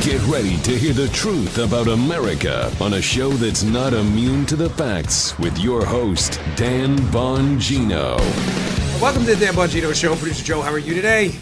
Get ready to hear the truth about America on a show that's not immune to the facts with your host, Dan Bongino. Welcome to the Dan Bongino Show. Producer Joe, how are you today?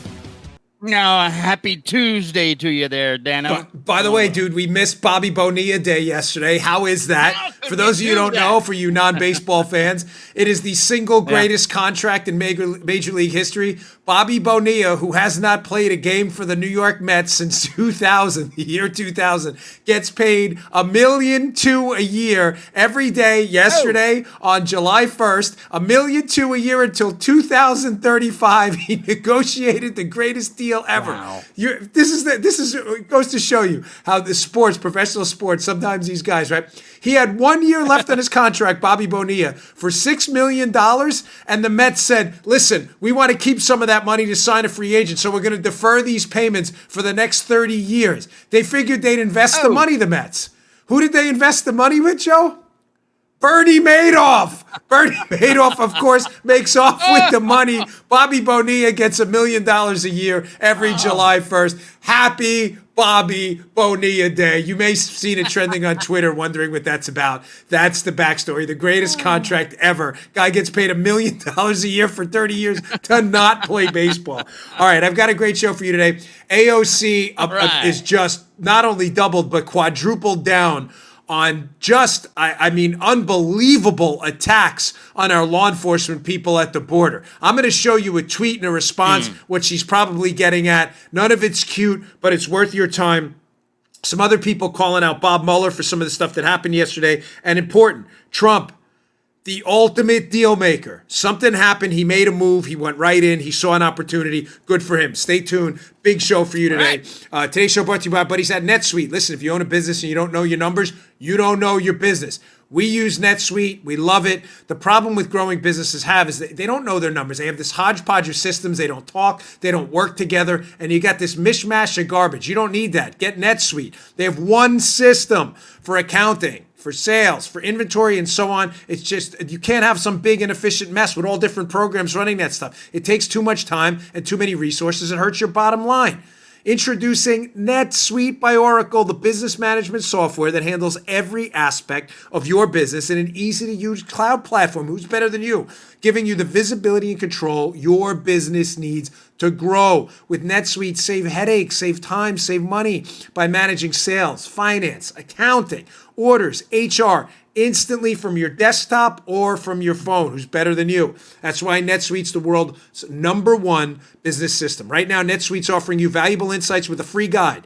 No, happy Tuesday to you there, Dano. By the way, dude, we missed Bobby Bonilla Day yesterday. How is that? For those of you who don't know, for you non-baseball fans, it is the single greatest contract in Major League history. Bobby Bonilla, who has not played a game for the New York Mets since 2000, the year 2000, gets paid $1.2 million a year every day. Yesterday, on July 1st, $1.2 million a year until 2035. He negotiated the greatest deal ever. Wow. It goes to show you how the professional sports, sometimes these guys, right? He had 1 year left on his contract, Bobby Bonilla, for $6 million, and the Mets said, listen, we want to keep some of that money to sign a free agent, so we're going to defer these payments for the next 30 years. They figured they'd invest the money, the Mets. Who did they invest the money with, Joe? Bernie Madoff. Bernie Madoff, of course, makes off with the money. Bobby Bonilla gets $1 million a year every July 1st. Happy Bobby Bonilla Day. You may have seen it trending on Twitter, wondering what that's about. That's the backstory. The greatest contract ever. Guy gets paid $1 million a year for 30 years to not play baseball. All right, I've got a great show for you today. AOC is just not only doubled, but quadrupled down on just, unbelievable attacks on our law enforcement people at the border. I'm going to show you a tweet and a response, what she's probably getting at. None of it's cute, but it's worth your time. Some other people calling out Bob Mueller for some of the stuff that happened yesterday. And important, Trump, the ultimate deal maker. Something happened. He made a move. He went right in. He saw an opportunity. Good for him. Stay tuned. Big show for you today. Today's show brought to you by our buddies at Netsuite. Listen, if you own a business and you don't know your numbers, you don't know your business. We use Netsuite. We love it. The problem with growing businesses is that they don't know their numbers. They have this hodgepodge of systems. They don't talk. They don't work together. And you got this mishmash of garbage. You don't need that. Get Netsuite. They have one system for accounting, for sales, for inventory, and so on. It's just, you can't have some big inefficient mess with all different programs running that stuff. It takes too much time and too many resources. It hurts your bottom line. Introducing NetSuite by Oracle, the business management software that handles every aspect of your business in an easy-to-use cloud platform. Who's better than you? Giving you the visibility and control your business needs to grow. With NetSuite, save headaches, save time, save money by managing sales, finance, accounting, orders, HR, instantly from your desktop or from your phone. Who's better than you? That's why NetSuite's the world's #1 business system. Right now, NetSuite's offering you valuable insights with a free guide.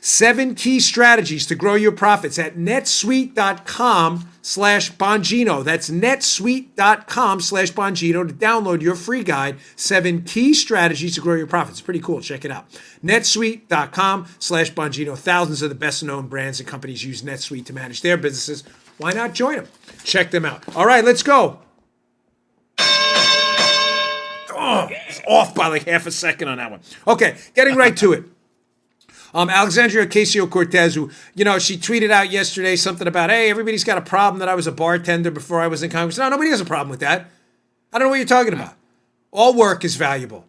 7 key strategies to grow your profits at netsuite.com/Bongino. That's netsuite.com/Bongino to download your free guide. 7 key strategies to grow your profits. It's pretty cool. Check it out. netsuite.com/Bongino. Thousands of the best known brands and companies use NetSuite to manage their businesses. Why not join them? Check them out. All right, let's go. Oh, it's off by like half a second on that one. Okay, getting right to it. Alexandria Ocasio-Cortez, who, she tweeted out yesterday something about, hey, everybody's got a problem that I was a bartender before I was in Congress. No, nobody has a problem with that. I don't know what you're talking about. All work is valuable.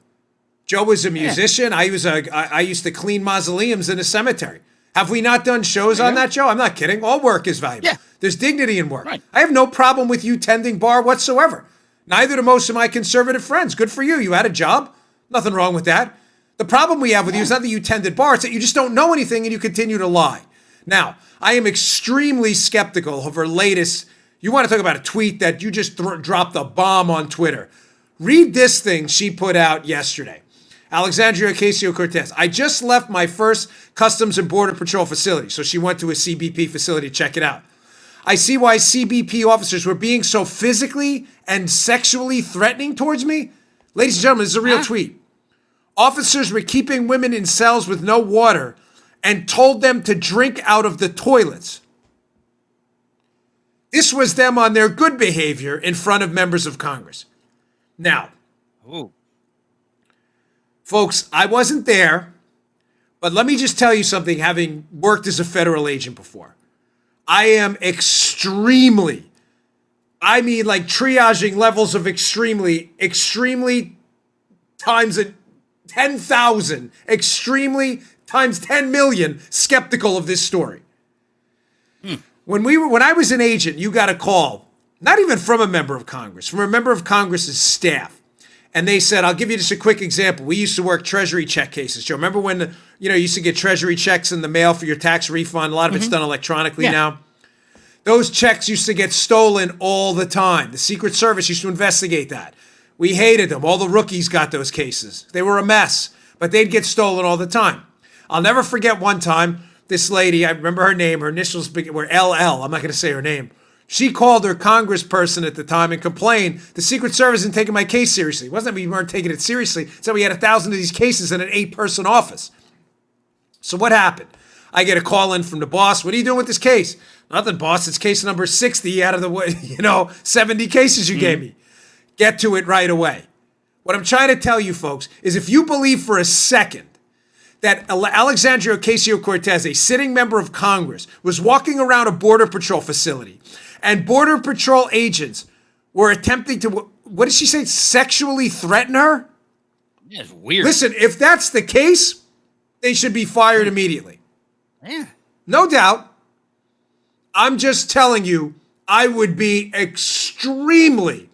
Joe was a musician. I used to clean mausoleums in a cemetery. Have we not done shows on that, Joe? I'm not kidding. All work is valuable. Yeah. There's dignity in work. Right. I have no problem with you tending bar whatsoever. Neither do most of my conservative friends. Good for you. You had a job. Nothing wrong with that. The problem we have with you is not that you tended bar, it's that you just don't know anything and you continue to lie. Now, I am extremely skeptical of her latest, you want to talk about a tweet that you just dropped a bomb on Twitter. Read this thing she put out yesterday. Alexandria Ocasio-Cortez. I just left my first Customs and Border Patrol facility. So she went to a CBP facility to check it out. I see why CBP officers were being so physically and sexually threatening towards me. Ladies and gentlemen, this is a real tweet. Officers were keeping women in cells with no water and told them to drink out of the toilets. This was them on their good behavior in front of members of Congress. Now, folks, I wasn't there, but let me just tell you something, having worked as a federal agent before. I am extremely, triaging levels of extremely times 10,000, extremely times 10 million skeptical of this story. When I was an agent, you got a call, not even from a member of Congress, from a member of Congress's staff. And they said, I'll give you just a quick example. We used to work Treasury check cases, Joe. Remember when you used to get Treasury checks in the mail for your tax refund? A lot of it's done electronically now. Those checks used to get stolen all the time. The Secret Service used to investigate that. We hated them. All the rookies got those cases. They were a mess, but they'd get stolen all the time. I'll never forget one time, this lady, I remember her name, her initials were LL. I'm not going to say her name. She called her congressperson at the time and complained the Secret Service isn't taking my case seriously. It wasn't that we weren't taking it seriously. It's that we had 1,000 of these cases in an 8-person office. So what happened? I get a call in from the boss. What are you doing with this case? Nothing, boss. It's case number 60 out of the 70 cases you gave me. Get to it right away. What I'm trying to tell you, folks, is if you believe for a second that Alexandria Ocasio-Cortez, a sitting member of Congress, was walking around a Border Patrol facility and Border Patrol agents were attempting to, what did she say, sexually threaten her? Yeah, it's weird. Listen, if that's the case, they should be fired immediately. Yeah. No doubt. I'm just telling you, I would be extremely,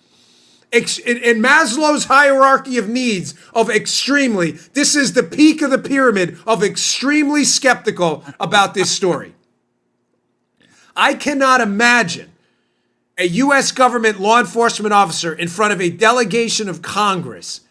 in Maslow's hierarchy of needs of extremely, this is the peak of the pyramid of extremely skeptical about this story. I cannot imagine a U.S. government law enforcement officer in front of a delegation of Congress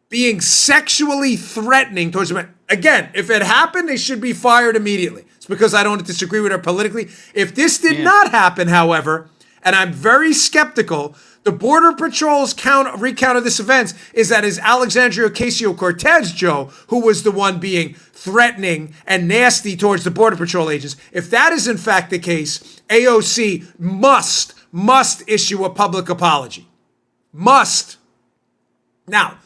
being sexually threatening towards them. Again, if it happened, they should be fired immediately. It's because I don't disagree with her politically. If this did not happen, however, and I'm very skeptical, the Border Patrol's recount of this event is that is Alexandria Ocasio-Cortez, Joe, who was the one being threatening and nasty towards the Border Patrol agents. If that is in fact the case, AOC must issue a public apology. Must. Now,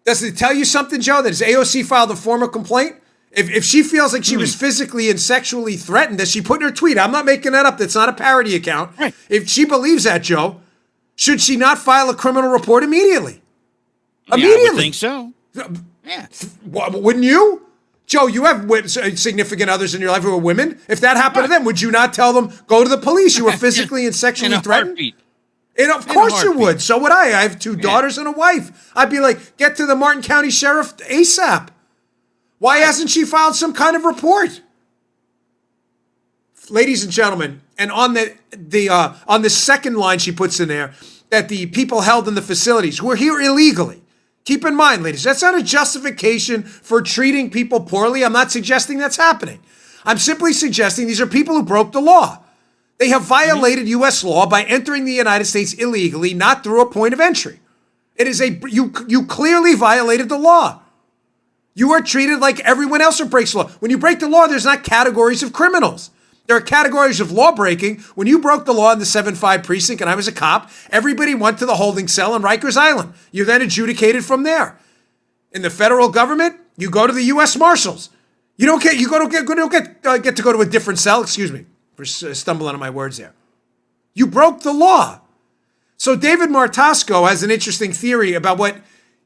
does it tell you something, Joe, that has AOC filed a formal complaint? If she feels like she was physically and sexually threatened, does she put in her tweet? I'm not making that up. That's not a parody account. Right. If she believes that, Joe, should she not file a criminal report immediately? Immediately. I would think so. Yeah. Wouldn't you? Joe, you have significant others in your life who are women. If that happened to them, would you not tell them, go to the police? You were physically and sexually threatened? Heartbeat. And of course you would. So would I. I have 2 daughters and a wife. I'd be like, get to the Martin County Sheriff ASAP. Why hasn't she filed some kind of report? Ladies and gentlemen, and on the second line she puts in there, that the people held in the facilities who are here illegally. Keep in mind, ladies, that's not a justification for treating people poorly. I'm not suggesting that's happening. I'm simply suggesting these are people who broke the law. They have violated U.S. law by entering the United States illegally, not through a point of entry. It is you clearly violated the law. You are treated like everyone else who breaks the law. When you break the law, there's not categories of criminals. There are categories of law breaking. When you broke the law in the 7-5 precinct and I was a cop, everybody went to the holding cell on Rikers Island. You're then adjudicated from there. In the federal government, you go to the U.S. Marshals. You don't get to go to a different cell. Excuse me for stumbling on my words there. You broke the law. So David Martasco has an interesting theory about what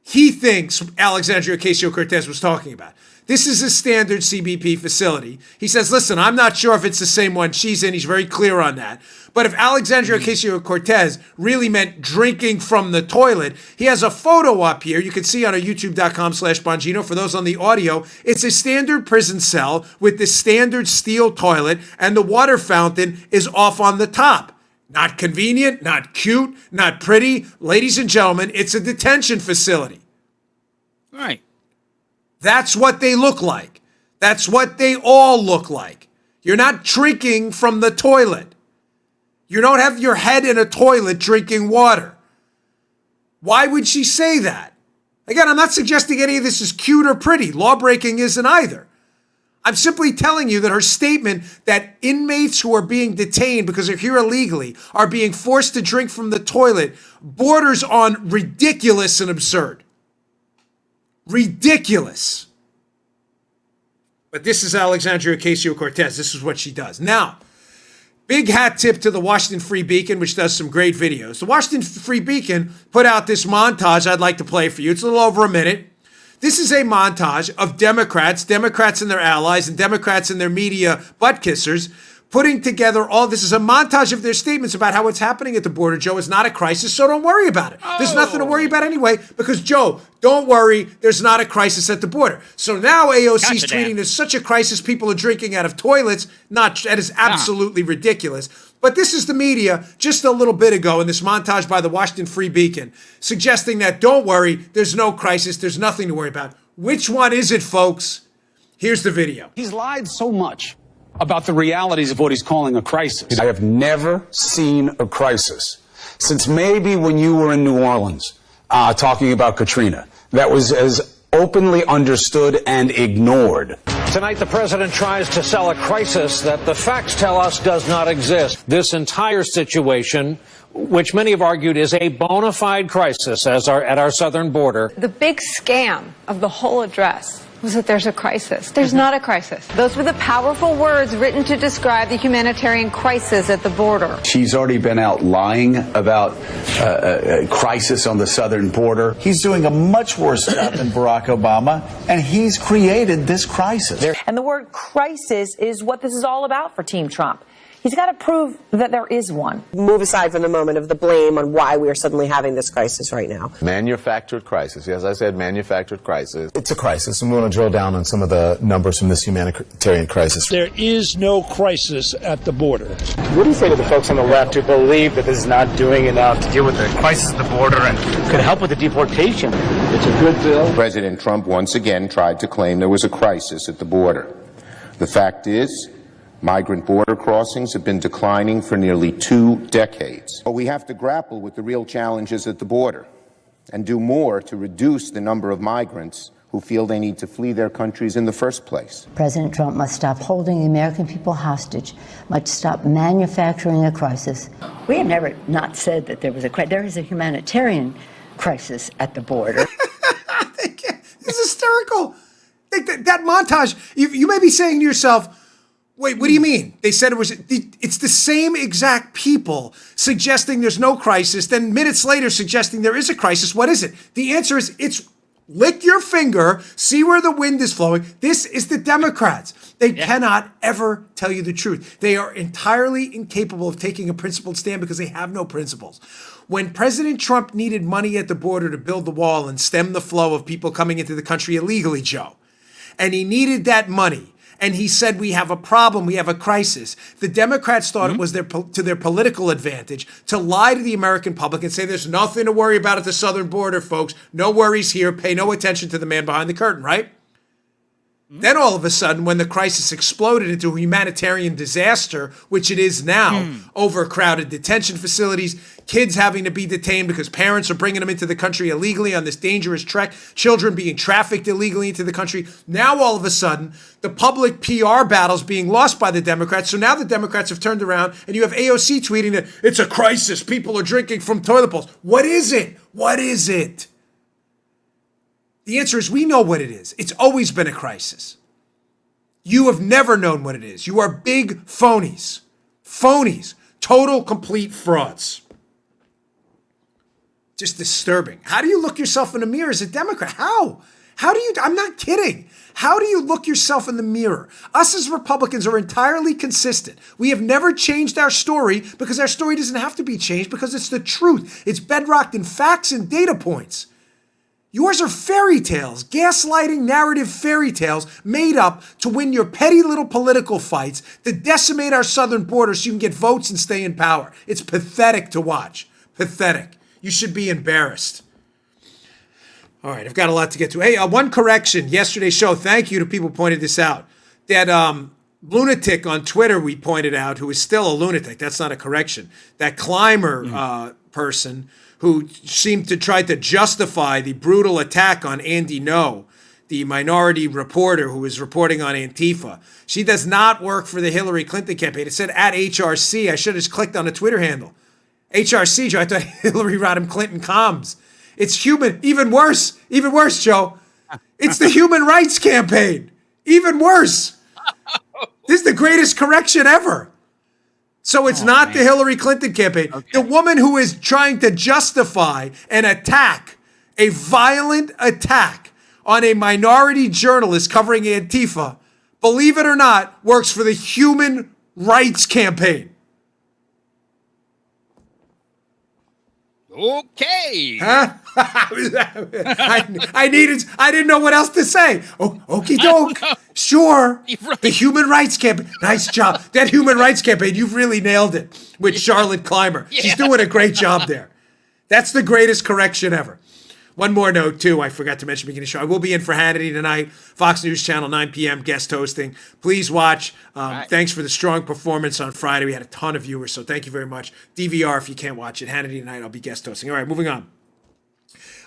he thinks Alexandria Ocasio-Cortez was talking about. This is a standard CBP facility. He says, listen, I'm not sure if it's the same one she's in. He's very clear on that. But if Alexandria Ocasio-Cortez really meant drinking from the toilet, he has a photo up here. You can see on our youtube.com/Bongino. For those on the audio, it's a standard prison cell with the standard steel toilet, and the water fountain is off on the top. Not convenient, not cute, not pretty. Ladies and gentlemen, it's a detention facility. Right. That's what they look like. That's what they all look like. You're not drinking from the toilet. You don't have your head in a toilet drinking water. Why would she say that? Again, I'm not suggesting any of this is cute or pretty. Lawbreaking isn't either. I'm simply telling you that her statement that inmates who are being detained because they're here illegally are being forced to drink from the toilet borders on ridiculous and absurd. Ridiculous. But this is Alexandria Ocasio-Cortez. This is what she does. Now, big hat tip to the Washington Free Beacon, which does some great videos. The Washington Free Beacon put out this montage I'd like to play for you. It's a little over a minute. This is a montage of Democrats and their allies, and Democrats and their media butt kissers putting together all this. Is a montage of their statements about how what's happening at the border, Joe, is not a crisis, so don't worry about it. There's nothing to worry about anyway, because, Joe, don't worry, there's not a crisis at the border. So now AOC's tweeting there's such a crisis, people are drinking out of toilets. That is absolutely ridiculous. But this is the media just a little bit ago in this montage by the Washington Free Beacon suggesting that, don't worry, there's no crisis, there's nothing to worry about. Which one is it, folks? Here's the video. He's lied so much about the realities of what he's calling a crisis. I have never seen a crisis since maybe when you were in New Orleans talking about Katrina. That was as openly understood and ignored. Tonight, the president tries to sell a crisis that the facts tell us does not exist. This entire situation, which many have argued is a bona fide crisis at our southern border. The big scam of the whole address was that there's a crisis. There's not a crisis. Those were the powerful words written to describe the humanitarian crisis at the border. She's already been out lying about a crisis on the southern border. He's doing a much worse job than Barack Obama, and he's created this crisis. And the word crisis is what this is all about for Team Trump. He's got to prove that there is one. Move aside from the moment of the blame on why we are suddenly having this crisis right now. Manufactured crisis. As I said, manufactured crisis. It's a crisis, and we want to drill down on some of the numbers from this humanitarian crisis. There is no crisis at the border. What do you say to the folks on the left who believe that this is not doing enough to deal with the crisis at the border and could help with the deportation? It's a good bill. President Trump once again tried to claim there was a crisis at the border. The fact is, migrant border crossings have been declining for nearly 2 decades. But we have to grapple with the real challenges at the border and do more to reduce the number of migrants who feel they need to flee their countries in the first place. President Trump must stop holding the American people hostage, must stop manufacturing a crisis. We have never not said that there was a crisis. There is a humanitarian crisis at the border. It's hysterical. That montage, you may be saying to yourself, wait, what do you mean? They said it's the same exact people suggesting there's no crisis, then minutes later suggesting there is a crisis. What is it? The answer is it's lick your finger, see where the wind is flowing. This is the Democrats. They cannot ever tell you the truth. They are entirely incapable of taking a principled stand because they have no principles. When President Trump needed money at the border to build the wall and stem the flow of people coming into the country illegally, Joe, and he needed that money, and he said, we have a problem, we have a crisis. The Democrats thought it was to their political advantage to lie to the American public and say there's nothing to worry about at the southern border, folks. No worries here. Pay no attention to the man behind the curtain, right? Then all of a sudden, when the crisis exploded into a humanitarian disaster, which it is now, overcrowded detention facilities, kids having to be detained because parents are bringing them into the country illegally on this dangerous trek, children being trafficked illegally into the country. Now, all of a sudden, the public PR battle's being lost by the Democrats. So now the Democrats have turned around and you have AOC tweeting that it's a crisis. People are drinking from toilet bowls. What is it? What is it? The answer is we know what it is. It's always been a crisis. You have never known what it is. You are big phonies. Phonies. Total, complete frauds. Just disturbing. How do you look yourself in the mirror as a Democrat? How? How do you? I'm not kidding. How do you look yourself in the mirror? Us as Republicans are entirely consistent. We have never changed our story because our story doesn't have to be changed because it's the truth. It's bedrocked in facts and data points. Yours are fairy tales, gaslighting narrative fairy tales made up to win your petty little political fights, to decimate our southern border so you can get votes and stay in power. It's pathetic to watch. Pathetic. You should be embarrassed. All right, I've got a lot to get to. Hey, one correction. Yesterday's show, thank you to people who pointed this out. That lunatic on Twitter we pointed out, who is still a lunatic. That's not a correction. That climber person who seemed to try to justify the brutal attack on Andy Ngo, the minority reporter who was reporting on Antifa. She does not work for the Hillary Clinton campaign. It said at HRC. I should have just clicked on the Twitter handle. HRC, Joe. I thought Hillary Rodham Clinton comms. It's human. Even worse, Joe. It's the Human Rights Campaign. Even worse. This is the greatest correction ever. So it's not the Hillary Clinton campaign. Okay. The woman who is trying to justify an attack, a violent attack on a minority journalist covering Antifa, believe it or not, works for the Human Rights Campaign. Okay. Huh? I didn't know what else to say. Oh, okie doke. Sure. Right. The Human Rights Campaign. Nice job. That Human Rights Campaign, you've really nailed it with Charlotte Clymer. Yeah. She's doing a great job there. That's the greatest correction ever. One more note, too, I forgot to mention at the beginning of the show. I will be in for Hannity tonight, Fox News Channel, 9 p.m., guest hosting. Please watch. Right. Thanks for the strong performance on Friday. We had a ton of viewers, so thank you very much. DVR if you can't watch it. Hannity tonight, I'll be guest hosting. All right, moving on.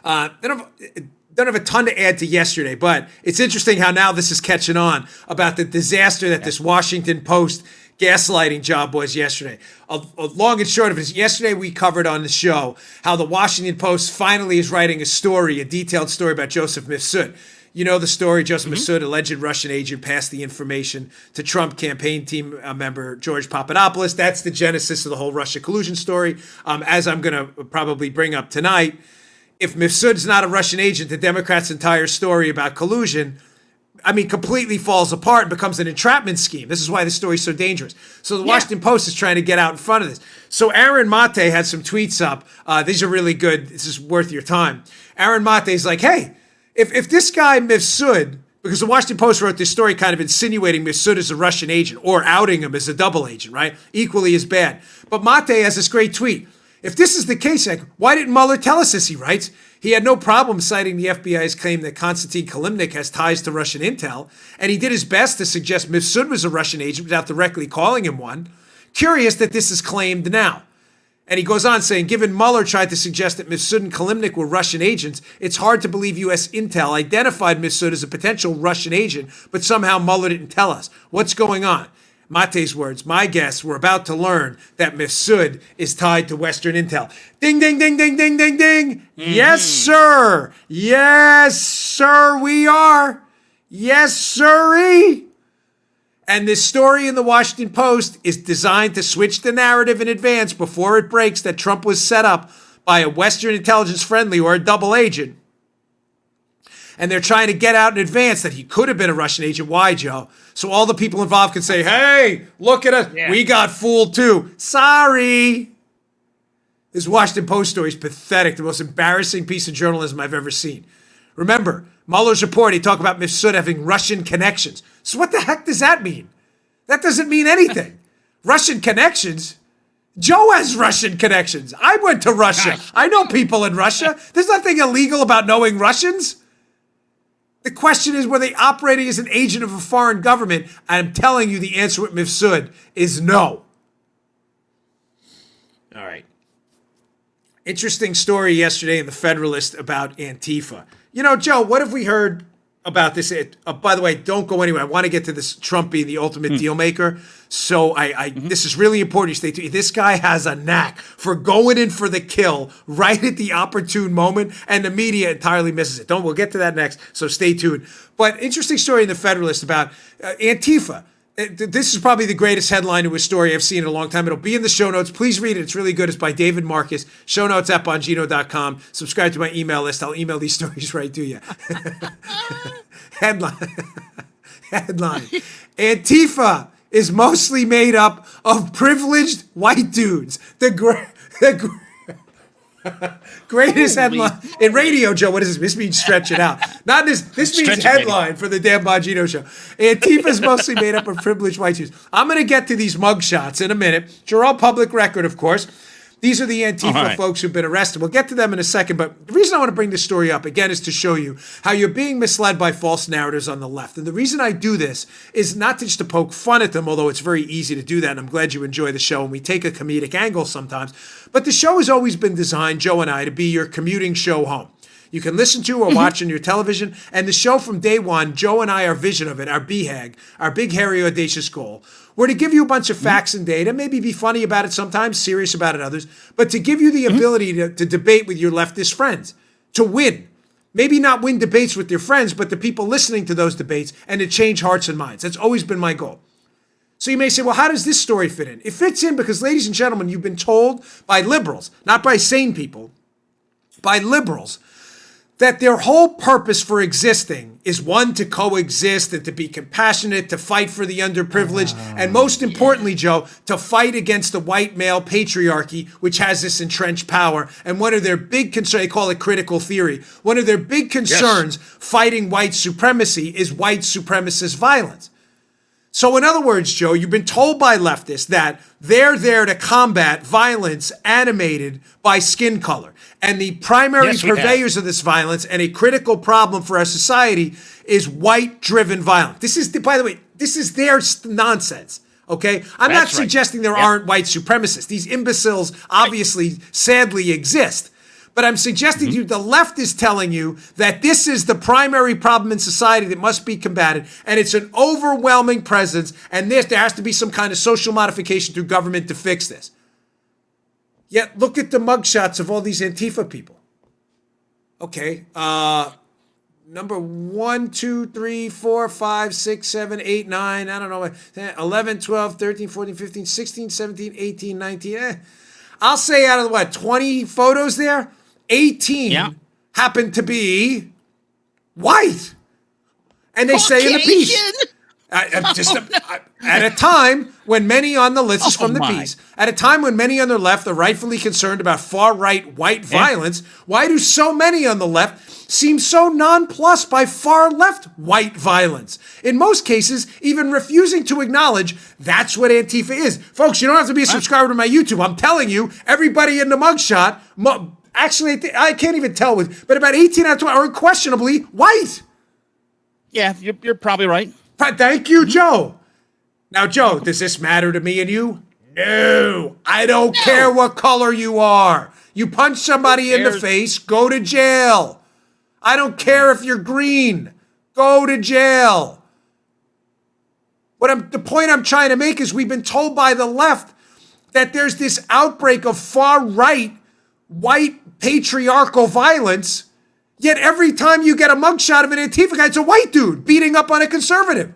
Don't have a ton to add to yesterday, but it's interesting how now this is catching on about the disaster that this Washington Post gaslighting job was yesterday. A long and short of it is, yesterday we covered on the show how the Washington Post finally is writing a story, a detailed story about Joseph Mifsud. You know the story, Joseph Mifsud, alleged Russian agent, passed the information to Trump campaign team member George Papadopoulos. That's the genesis of the whole Russia collusion story, as I'm going to probably bring up tonight. If Mifsud's not a Russian agent, the Democrats' entire story about collusion, completely falls apart and becomes an entrapment scheme. This is why the story's so dangerous. So the Washington Post is trying to get out in front of this. So Aaron Mate had some tweets up. These are really good. This is worth your time. Aaron Mate's like, hey, if this guy Mifsud, because the Washington Post wrote this story kind of insinuating Mifsud is a Russian agent or outing him as a double agent, right? Equally as bad. But Mate has this great tweet. If this is the case, why didn't Mueller tell us this, he writes? He had no problem citing the FBI's claim that Konstantin Kilimnik has ties to Russian intel, and he did his best to suggest Mifsud was a Russian agent without directly calling him one. Curious that this is claimed now. And he goes on saying, given Mueller tried to suggest that Mifsud and Kilimnik were Russian agents, it's hard to believe U.S. intel identified Mifsud as a potential Russian agent, but somehow Mueller didn't tell us. What's going on? Mate's words, my guess, we're about to learn that Mifsud is tied to Western intel. Ding, ding, ding, ding, ding, ding, ding. Mm-hmm. Yes, sir. Yes, sir, we are. Yes, sirree. And this story in the Washington Post is designed to switch the narrative in advance before it breaks that Trump was set up by a Western intelligence friendly or a double agent. And they're trying to get out in advance that he could have been a Russian agent. Why, Joe? So all the people involved can say, hey, look at us. Yeah. We got fooled too. Sorry. This Washington Post story is pathetic. The most embarrassing piece of journalism I've ever seen. Remember, Mueller's report, he talked about Mifsud having Russian connections. So what the heck does that mean? That doesn't mean anything. Russian connections? Joe has Russian connections. I went to Russia. I know people in Russia. There's nothing illegal about knowing Russians. The question is, were they operating as an agent of a foreign government? I'm telling you the answer with Mifsud is no. All right. Interesting story yesterday in the Federalist about Antifa. You know, Joe, what have we heard about this? By the way, don't go anywhere. I want to get to this Trump being the ultimate deal maker. So this is really important. You stay tuned. This guy has a knack for going in for the kill right at the opportune moment, and the media entirely misses it. We'll get to that next, so stay tuned. But interesting story in the Federalist about Antifa. This is probably the greatest headline to a story I've seen in a long time. It'll be in the show notes. Please read it. It's really good. It's by David Marcus. Show notes at Bongino.com. Subscribe to my email list. I'll email these stories right to you. Headline. Antifa is mostly made up of privileged white dudes. The greatest headline in radio, Joe. What is this? This means stretch it out. Not this. This means headline for the damn Bongino show. Antifa is mostly made up of privileged white Jews. I'm going to get to these mugshots in a minute. Which are all public record, of course. These are the Antifa folks who've been arrested. We'll get to them in a second, but the reason I want to bring this story up, again, is to show you how you're being misled by false narratives on the left. And the reason I do this is not just to poke fun at them, although it's very easy to do that, and I'm glad you enjoy the show, and we take a comedic angle sometimes. But the show has always been designed, Joe and I, to be your commuting show home. You can listen to or watch on your television, and the show from day one, Joe and I, our vision of it, our BHAG, our big, hairy, audacious goal, were to give you a bunch of facts and data, maybe be funny about it sometimes, serious about it others, but to give you the ability to debate with your leftist friends, to win. Maybe not win debates with your friends, but the people listening to those debates, and to change hearts and minds. That's always been my goal. So you may say, well, how does this story fit in? It fits in because, ladies and gentlemen, you've been told by liberals, not by sane people, by liberals, that their whole purpose for existing is one, to coexist and to be compassionate, to fight for the underprivileged, and most importantly, Joe, to fight against the white male patriarchy, which has this entrenched power. And one of their big concerns, they call it critical theory, one of their big concerns fighting white supremacy is white supremacist violence. So in other words, Joe, you've been told by leftists that they're there to combat violence animated by skin color. And the primary purveyors of this violence and a critical problem for our society is white-driven violence. This is, by the way, this is their nonsense, okay? I'm not suggesting there aren't white supremacists. These imbeciles obviously, sadly, exist. But I'm suggesting to you the left is telling you that this is the primary problem in society that must be combated, and it's an overwhelming presence, and there has to be some kind of social modification through government to fix this. Yet look at the mugshots of all these Antifa people. Okay, number 1, 2, 3, 4, 5, 6, 7, 8, 9, I don't know, 11, 12, 13, 14, 15, 16, 17, 18, 19. I'll say out of the 20 photos there, 18 happen to be white. And they say in the piece, at a time when many on the list, this is from the piece, at a time when many on the left are rightfully concerned about far-right white violence, why do so many on the left seem so nonplussed by far-left white violence? In most cases, even refusing to acknowledge that's what Antifa is. Folks, you don't have to be a subscriber to my YouTube. I'm telling you, everybody in the mugshot, actually, I can't even tell but about 18 out of 20 are unquestionably white. Yeah, you're probably right. Thank you, Joe. Now, Joe, does this matter to me and you? No. I don't care what color you are. You punch somebody in the face, go to jail. I don't care if you're green. Go to jail. The point I'm trying to make is we've been told by the left that there's this outbreak of far-right white patriarchal violence. Yet every time you get a mugshot of an Antifa guy, it's a white dude beating up on a conservative.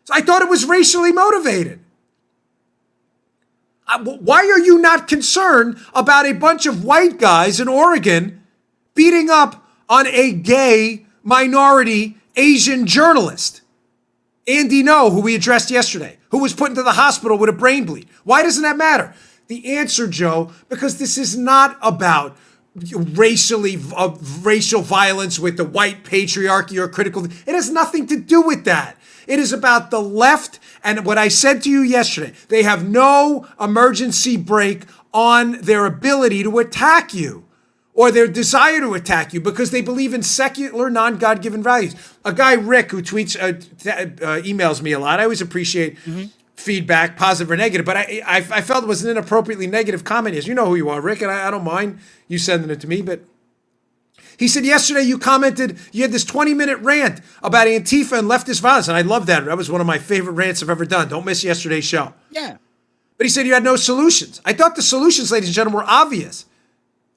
So I thought it was racially motivated. Why are you not concerned about a bunch of white guys in Oregon beating up on a gay minority Asian journalist? Andy No, who we addressed yesterday, who was put into the hospital with a brain bleed. Why doesn't that matter? The answer, Joe, because this is not about racial violence with the white patriarchy or critical. It has nothing to do with that. It is about the left and what I said to you yesterday. They have no emergency brake on their ability to attack you or their desire to attack you because they believe in secular, non-God-given values. A guy, Rick, who tweets, emails me a lot. I always appreciate feedback, positive or negative, but I felt it was an inappropriately negative comment. As you know who you are, Rick, and I don't mind you sending it to me, but he said yesterday you commented, you had this 20-minute rant about Antifa and leftist violence, and I love that. That was one of my favorite rants I've ever done. Don't miss yesterday's show. Yeah. But he said you had no solutions. I thought the solutions, ladies and gentlemen, were obvious.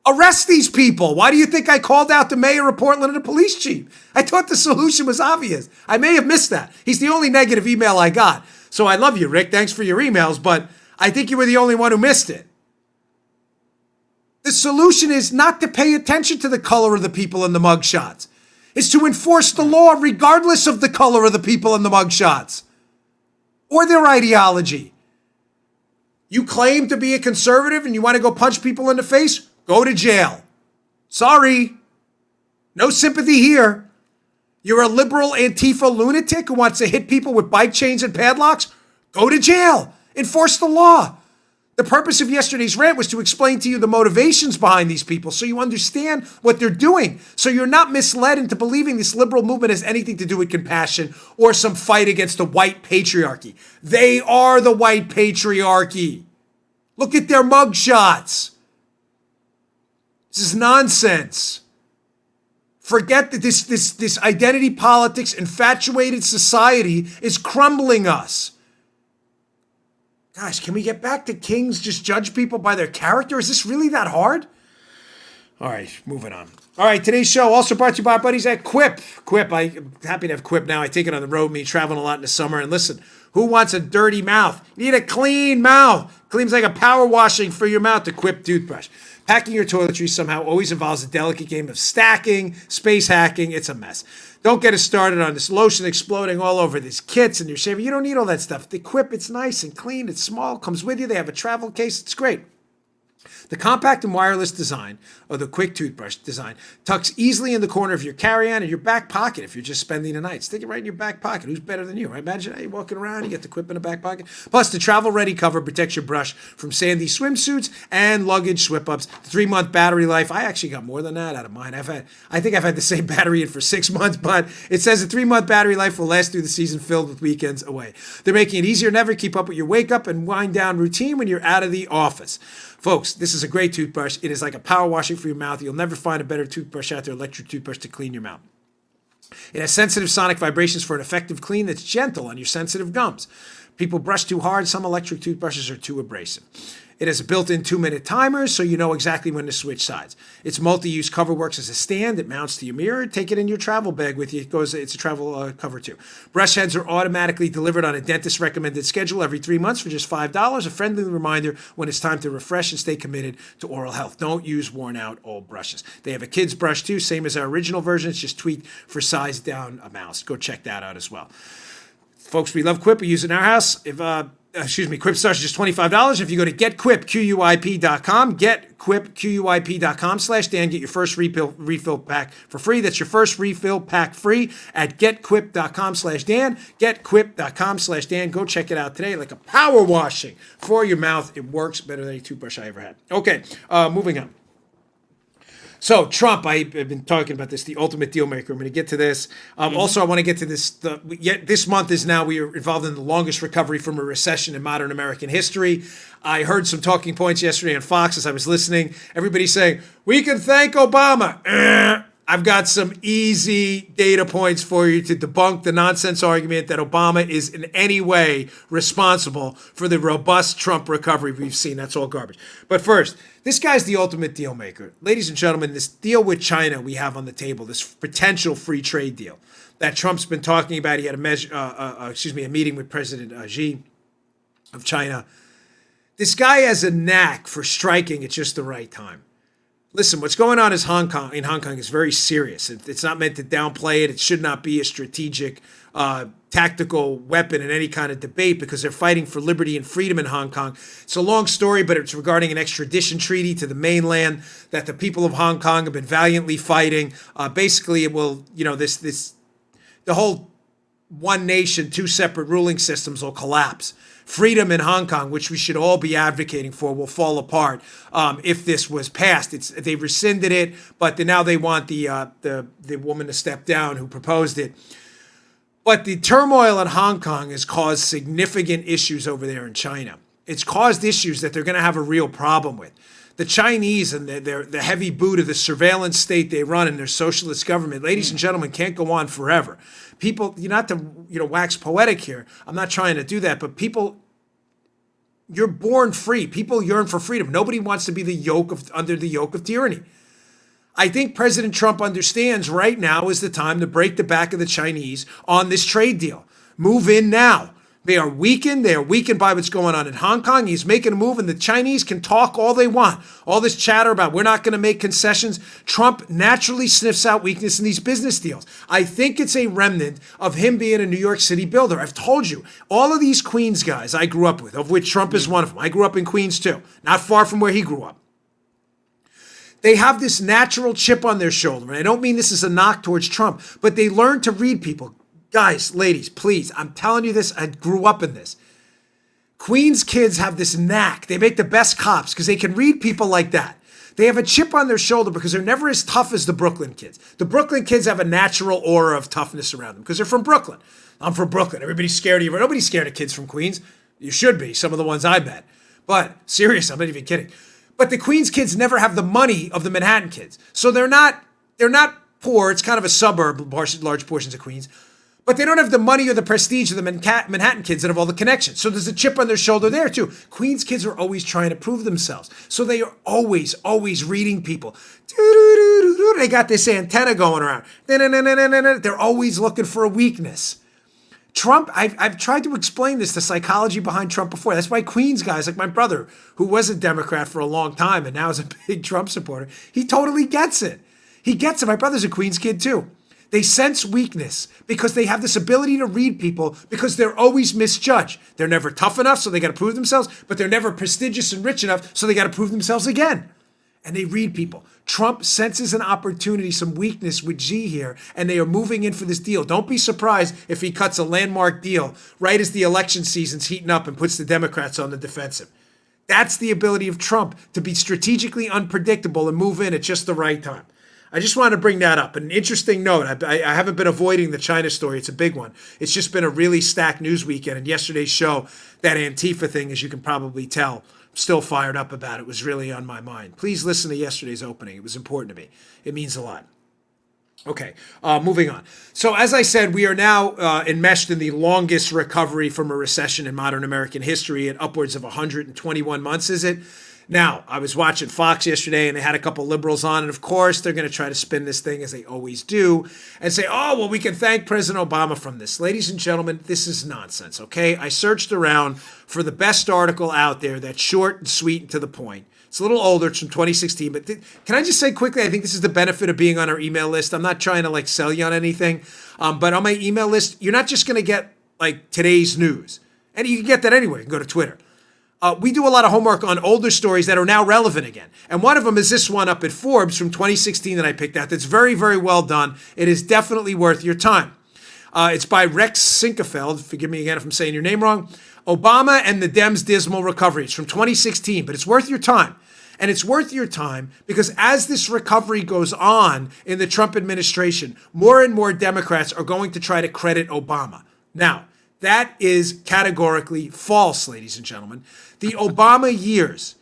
Arrest these people. Why do you think I called out the mayor of Portland and the police chief? I thought the solution was obvious. I may have missed that. He's the only negative email I got. So I love you, Rick. Thanks for your emails, but I think you were the only one who missed it. The solution is not to pay attention to the color of the people in the mugshots. It's to enforce the law regardless of the color of the people in the mugshots or their ideology. You claim to be a conservative and you want to go punch people in the face? Go to jail. Sorry. No sympathy here. You're a liberal Antifa lunatic who wants to hit people with bike chains and padlocks? Go to jail. Enforce the law. The purpose of yesterday's rant was to explain to you the motivations behind these people so you understand what they're doing. So you're not misled into believing this liberal movement has anything to do with compassion or some fight against the white patriarchy. They are the white patriarchy. Look at their mugshots. This is nonsense. Forget that this identity politics, infatuated society is crumbling us. Guys, can we get back to kings just judge people by their character? Is this really that hard? All right, moving on. All right, today's show also brought to you by our buddies at Quip. I'm happy to have Quip now. I take it on the road, me traveling a lot in the summer. And listen, who wants a dirty mouth? You need a clean mouth. Cleans like a power washing for your mouth, the Quip toothbrush. Packing your toiletries somehow always involves a delicate game of stacking, space hacking. It's a mess. Don't get us started on this lotion exploding all over these kits and your shaver. You don't need all that stuff. The Quip, it's nice and clean. It's small, comes with you. They have a travel case. It's great. The compact and wireless design, or the quick toothbrush design, tucks easily in the corner of your carry-on and your back pocket if you're just spending the night. Stick it right in your back pocket. Who's better than you, right? Imagine how you're walking around, you get the Quip in the back pocket. Plus, the travel-ready cover protects your brush from sandy swimsuits and luggage slip-ups. 3-month battery life. I actually got more than that out of mine. I think I've had the same battery in for 6 months, but it says a 3-month battery life will last through the season filled with weekends away. They're making it easier than ever to keep up with your wake-up and wind-down routine when you're out of the office. Folks, this is a great toothbrush. It is like a power washing for your mouth. You'll never find a better toothbrush out there, electric toothbrush, to clean your mouth. It has sensitive sonic vibrations for an effective clean that's gentle on your sensitive gums. People brush too hard. Some electric toothbrushes are too abrasive. It has a built-in 2-minute timer, so you know exactly when to switch sides. Its multi-use cover works as a stand. It mounts to your mirror. Take it in your travel bag with you. It's a travel cover too. Brush heads are automatically delivered on a dentist-recommended schedule every 3 months for just $5. A friendly reminder when it's time to refresh and stay committed to oral health. Don't use worn-out old brushes. They have a kid's brush too, same as our original version. It's just tweaked for size down a mouse. Go check that out as well. Folks, we love Quip. We use it in our house. Quip starts at just $25. If you go to getquip.com, getquip.com/Dan, get your first refill pack for free. That's your first refill pack free at getquip.com/Dan, getquip.com/Dan. Go check it out today. Like a power washing for your mouth. It works better than any toothbrush I ever had. Okay, moving on. So Trump, I've been talking about this, the ultimate deal maker. I'm going to get to this. Also, I want to get to this. This month is now, we are involved in the longest recovery from a recession in modern American history. I heard some talking points yesterday on Fox as I was listening. Everybody saying, we can thank Obama. I've got some easy data points for you to debunk the nonsense argument that Obama is in any way responsible for the robust Trump recovery we've seen. That's all garbage. But first, this guy's the ultimate deal maker. Ladies and gentlemen, this deal with China we have on the table, this potential free trade deal that Trump's been talking about. He had a meeting with President Xi of China. This guy has a knack for striking at just the right time. Listen, what's going on in Hong Kong is very serious. It's not meant to downplay it. It should not be a strategic, tactical weapon in any kind of debate, because they're fighting for liberty and freedom in Hong Kong. It's a long story, but it's regarding an extradition treaty to the mainland that the people of Hong Kong have been valiantly fighting. Basically, it will, the whole one nation, two separate ruling systems will collapse. Freedom in Hong Kong, which we should all be advocating for, will fall apart if this was passed. They rescinded it, but now they want the woman to step down who proposed it. But the turmoil in Hong Kong has caused significant issues over there in China. It's caused issues that they're going to have a real problem with. The Chinese and the heavy boot of the surveillance state they run and their socialist government, ladies and gentlemen, can't go on forever. People, not to wax poetic here, I'm not trying to do that, but people, you're born free. People yearn for freedom. Nobody wants to be under the yoke of tyranny. I think President Trump understands right now is the time to break the back of the Chinese on this trade deal. Move in now. They are weakened. They are weakened by what's going on in Hong Kong. He's making a move, and the Chinese can talk all they want. All this chatter about we're not going to make concessions. Trump naturally sniffs out weakness in these business deals. I think it's a remnant of him being a New York City builder. I've told you, all of these Queens guys I grew up with, of which Trump is one of them. I grew up in Queens too, not far from where he grew up. They have this natural chip on their shoulder. And I don't mean this as a knock towards Trump, but they learn to read people. Guys, ladies, please, I'm telling you this, I grew up in this. Queens kids have this knack. They make the best cops because they can read people like that. They have a chip on their shoulder because they're never as tough as the Brooklyn kids. The Brooklyn kids have a natural aura of toughness around them because they're from Brooklyn. I'm from Brooklyn. Everybody's scared of you. Nobody's scared of kids from Queens. You should be, some of the ones I met. But serious, I'm not even kidding. But the Queens kids never have the money of the Manhattan kids. So they're not poor. It's kind of a suburb, large portions of Queens. But they don't have the money or the prestige of the Manhattan kids that have all the connections. So there's a chip on their shoulder there too. Queens kids are always trying to prove themselves. So they are always reading people. They got this antenna going around. They're always looking for a weakness. Trump, I've tried to explain this, the psychology behind Trump before. That's why Queens guys like my brother, who was a Democrat for a long time and now is a big Trump supporter, he totally gets it. He gets it. My brother's a Queens kid too. They sense weakness because they have this ability to read people because they're always misjudged. They're never tough enough, so they got to prove themselves, but they're never prestigious and rich enough, so they got to prove themselves again. And they read people. Trump senses an opportunity, some weakness with Xi here, and they are moving in for this deal. Don't be surprised if he cuts a landmark deal right as the election season's heating up and puts the Democrats on the defensive. That's the ability of Trump to be strategically unpredictable and move in at just the right time. I just wanted to bring that up. An interesting note. I haven't been avoiding the China story. It's a big one. It's just been a really stacked news weekend. And yesterday's show, that Antifa thing, as you can probably tell, I'm still fired up about it. It was really on my mind. Please listen to yesterday's opening. It was important to me. It means a lot. Okay, moving on. So as I said, we are now enmeshed in the longest recovery from a recession in modern American history at upwards of 121 months, is it? Now, I was watching Fox yesterday and they had a couple liberals on, and of course, they're going to try to spin this thing as they always do and say, oh, well, we can thank President Obama from this. Ladies and gentlemen, this is nonsense, okay? I searched around for the best article out there that's short and sweet and to the point. It's a little older, it's from 2016, but can I just say quickly, I think this is the benefit of being on our email list. I'm not trying to sell you on anything, but on my email list, you're not just going to get today's news. And you can get that anywhere. You can go to Twitter. We do a lot of homework on older stories that are now relevant again. And one of them is this one up at Forbes from 2016 that I picked out. That's very, very well done. It is definitely worth your time. It's by Rex Sinkefeld. Forgive me again if I'm saying your name wrong. Obama and the Dems' dismal recovery. It's from 2016, but it's worth your time. And it's worth your time because as this recovery goes on in the Trump administration, more and more Democrats are going to try to credit Obama. Now, that is categorically false, ladies and gentlemen. The Obama years,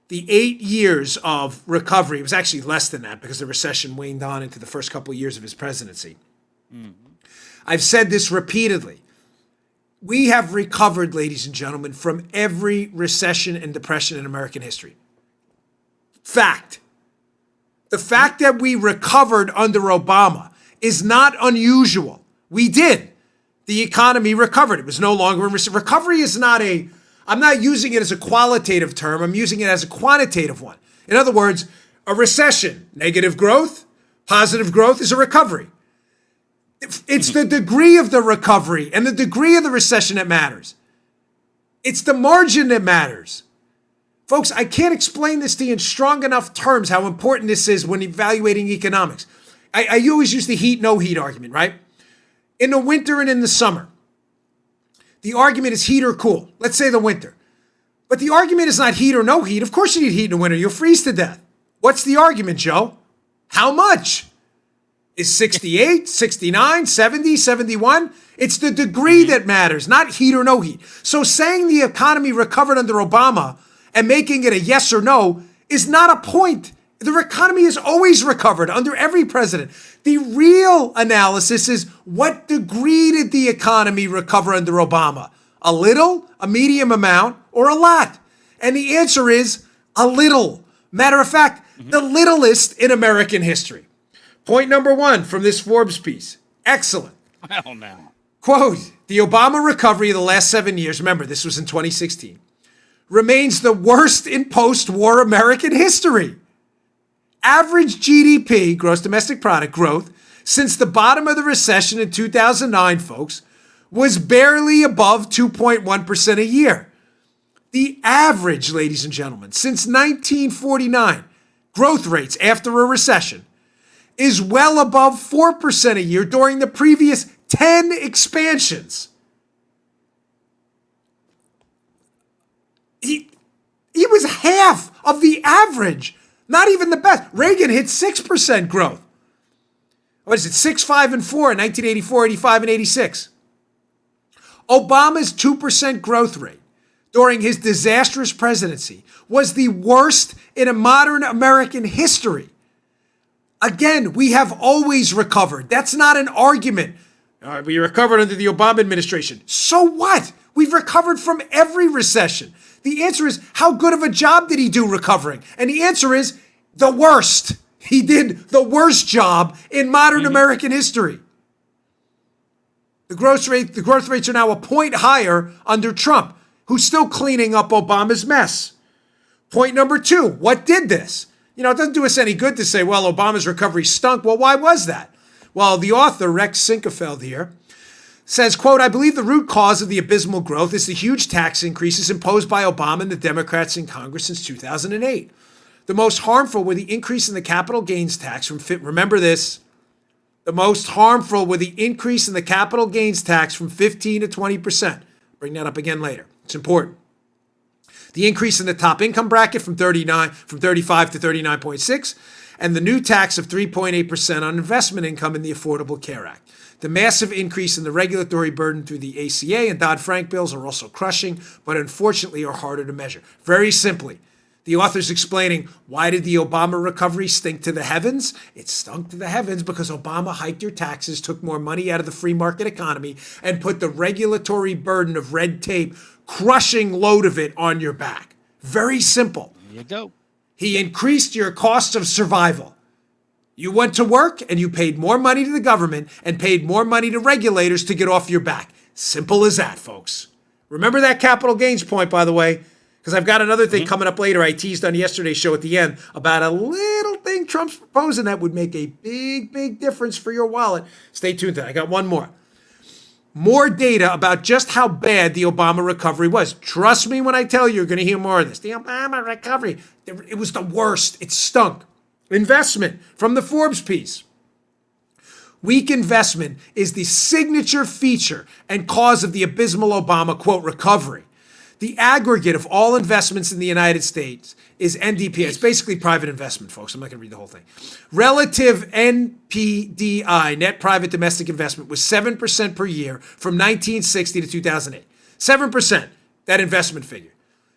the 8 years of recovery, it was actually less than that because the recession waned on into the first couple of years of his presidency. I've said this repeatedly. We have recovered, ladies and gentlemen, from every recession and depression in American history. Fact. The fact that we recovered under Obama is not unusual. We did. The economy recovered. It was no longer in recession. Recovery is not I'm not using it as a qualitative term. I'm using it as a quantitative one. In other words, a recession, negative growth, positive growth is a recovery. It's the degree of the recovery and the degree of the recession that matters. It's the margin that matters. Folks, I can't explain this to you in strong enough terms how important this is when evaluating economics. I always use the heat, no heat argument, right? In the winter and in the summer, the argument is heat or cool. Let's say the winter. But the argument is not heat or no heat. Of course you need heat in the winter. You'll freeze to death. What's the argument, Joe? How much? Is 68, 69, 70, 71? It's the degree that matters, not heat or no heat. So saying the economy recovered under Obama and making it a yes or no is not a point. The economy has always recovered under every president. The real analysis is what degree did the economy recover under Obama? A little, a medium amount, or a lot? And the answer is a little. Matter of fact, the littlest in American history. Point number one from this Forbes piece. Excellent. Well, now. Quote, the Obama recovery of the last 7 years, remember, this was in 2016, remains the worst in post-war American history. Average GDP, gross domestic product growth, since the bottom of the recession in 2009, folks, was barely above 2.1% a year. The average, ladies and gentlemen, since 1949, growth rates after a recession is well above 4% a year during the previous 10 expansions. He was half of the average. Not even the best. Reagan hit 6% growth. What is it? 6, 5, and 4 in 1984, 85, and 86. Obama's 2% growth rate during his disastrous presidency was the worst in a modern American history. Again, we have always recovered. That's not an argument. All right, we recovered under the Obama administration. So what? We've recovered from every recession. The answer is, how good of a job did he do recovering? And the answer is, the worst. He did the worst job in modern American history. The growth rates are now a point higher under Trump, who's still cleaning up Obama's mess. Point number 2, what did this? It doesn't do us any good to say, well, Obama's recovery stunk. Well, why was that? Well, the author, Rex Sinkefeld here, says, quote, I believe the root cause of the abysmal growth is the huge tax increases imposed by Obama and the Democrats in Congress since 2008. The most harmful were the increase in the capital gains tax from, remember this, the most harmful were the increase in the capital gains tax from 15 to 20%. Bring that up again later. It's important. The increase in the top income bracket from 35 to 39.6, and the new tax of 3.8% on investment income in the Affordable Care Act. The massive increase in the regulatory burden through the ACA and Dodd-Frank bills are also crushing, but unfortunately are harder to measure. Very simply, the author's explaining, why did the Obama recovery stink to the heavens? It stunk to the heavens because Obama hiked your taxes, took more money out of the free market economy, and put the regulatory burden of red tape, crushing load of it, on your back. Very simple. There you go. He increased your cost of survival. You went to work and you paid more money to the government and paid more money to regulators to get off your back. Simple as that, folks. Remember that capital gains point, by the way, because I've got another thing coming up later. I teased on yesterday's show at the end about a little thing Trump's proposing that would make a big, big difference for your wallet. Stay tuned to that. I got one more. More data about just how bad the Obama recovery was. Trust me when I tell you, you're going to hear more of this. The Obama recovery, it was the worst. It stunk. Investment from the Forbes piece. Weak investment is the signature feature and cause of the abysmal Obama, quote, recovery. The aggregate of all investments in the United States is NDP. It's basically private investment, folks. I'm not going to read the whole thing. Relative NPDI, net private domestic investment, was 7% per year from 1960 to 2008. 7%, that investment figure.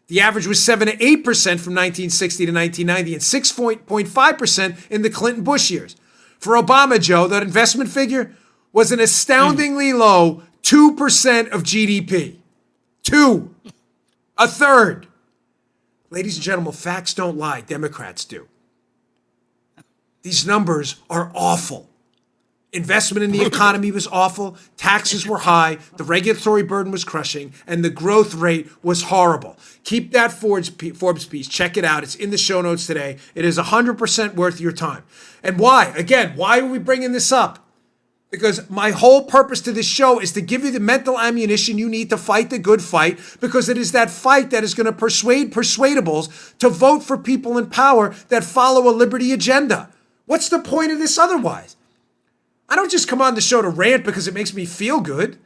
The average was 7 to 8% from 1960 to 1990 and 6.5% in the Clinton-Bush years. For Obama, Joe, that investment figure was an astoundingly low 2% of GDP. 2. A third. Ladies and gentlemen, facts don't lie. Democrats do. These numbers are awful. Investment in the economy was awful. Taxes were high. The regulatory burden was crushing. And the growth rate was horrible. Keep that Forbes piece. Check it out. It's in the show notes today. It is 100% worth your time. And why? Again, why are we bringing this up? Because my whole purpose to this show is to give you the mental ammunition you need to fight the good fight, because it is that fight that is going to persuade persuadables to vote for people in power that follow a liberty agenda. What's the point of this otherwise? I don't just come on the show to rant because it makes me feel good.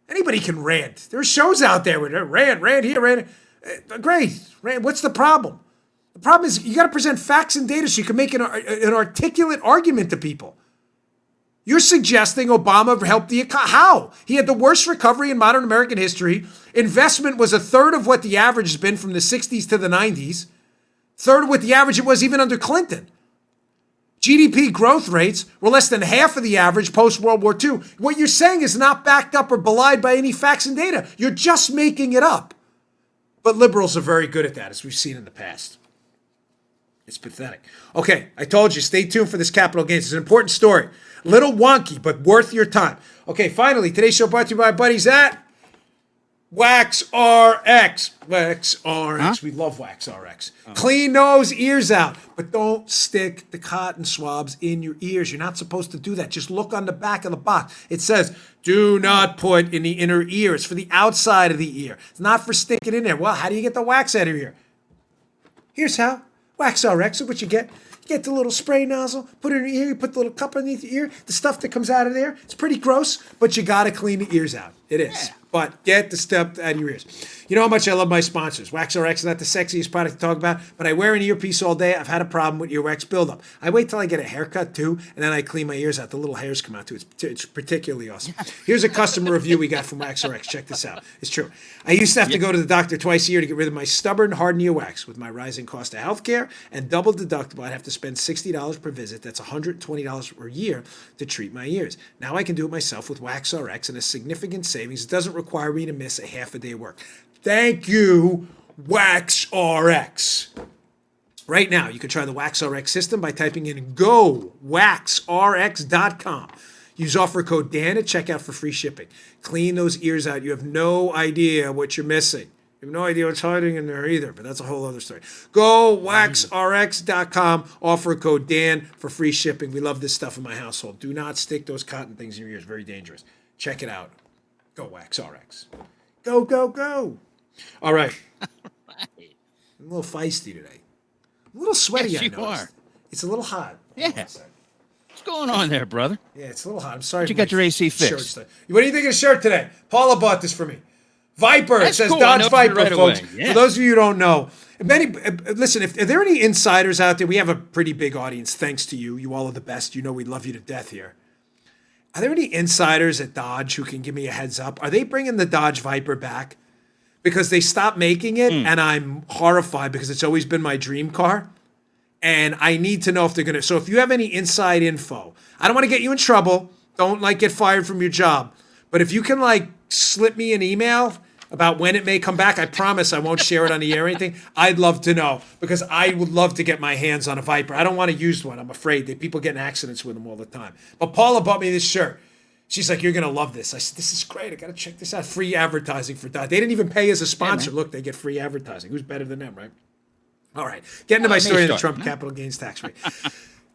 Anybody can rant. There are shows out there where rant here, rant. Great, rant. What's the problem? The problem is you got to present facts and data so you can make an articulate argument to people. You're suggesting Obama helped the economy. How? He had the worst recovery in modern American history. Investment was a third of what the average has been from the 60s to the 90s. Third of what the average it was even under Clinton. GDP growth rates were less than half of the average post-World War II. What you're saying is not backed up or belied by any facts and data. You're just making it up. But liberals are very good at that, as we've seen in the past. It's pathetic. Okay, I told you, stay tuned for this capital gains. It's an important story. Little wonky, but worth your time. Okay, finally, today's show brought to you by our buddies at WaxRx. WaxRx. Huh? We love WaxRx. Oh. Clean nose, ears out. But don't stick the cotton swabs in your ears. You're not supposed to do that. Just look on the back of the box. It says, do not put in the inner ear. It's for the outside of the ear. It's not for sticking in there. Well, how do you get the wax out of your ear? Here's how. WaxRx is what you get. Get the little spray nozzle, put it in your ear, you put the little cup underneath your ear, the stuff that comes out of there. It's pretty gross, but you got to clean the ears out. It is. Yeah. But get the stuff out of your ears. You know how much I love my sponsors. WaxRx is not the sexiest product to talk about, but I wear an earpiece all day. I've had a problem with earwax buildup. I wait till I get a haircut too, and then I clean my ears out. The little hairs come out too. It's particularly awesome. Here's a customer review we got from WaxRx. Check this out. It's true. I used to have to go to the doctor twice a year to get rid of my stubborn, hardened earwax. With my rising cost of healthcare and double deductible, I'd have to spend $60 per visit. That's $120 per year to treat my ears. Now I can do it myself with WaxRx and a significant savings. It doesn't require me to miss a half a day of work. Thank you, WaxRx. Right now, you can try the WaxRx system by typing in GoWaxRx.com. Use offer code Dan at checkout for free shipping. Clean those ears out. You have no idea what you're missing. You have no idea what's hiding in there either, but that's a whole other story. GoWaxRx.com. Offer code Dan for free shipping. We love this stuff in my household. Do not stick those cotton things in your ears. Very dangerous. Check it out. Go WaxRx. Go, go, go. All right. I'm a little feisty today. I'm a little sweaty, Yes, I you noticed. are. It's a little hot. Yeah. What's going on there, brother? Yeah, it's a little hot. I'm sorry. But you for got my your AC shirt fixed. today. What do you think of the shirt today? Paula bought this for me. Viper. That's It says cool. I Dodge noticed it Viper, right folks. away. Yeah. For those of you who don't know, listen, if are there any insiders out there? We have a pretty big audience, thanks to you. You all are the best. You know we love you to death here. Are there any insiders at Dodge who can give me a heads up? Are they bringing the Dodge Viper back? Because they stopped making it, and I'm horrified because it's always been my dream car. And I need to know if they're going to. So if you have any inside info, I don't want to get you in trouble. Don't get fired from your job. But if you can slip me an email about when it may come back, I promise I won't share it on the air or anything. I'd love to know because I would love to get my hands on a Viper. I don't want to use one. I'm afraid that people get in accidents with them all the time. But Paula bought me this shirt. She's like, you're going to love this. I said, this is great. I got to check this out. Free advertising for Dodge. They didn't even pay as a sponsor. Look, they get free advertising. Who's better than them, right? All right. Get into my story of the Trump capital gains tax rate.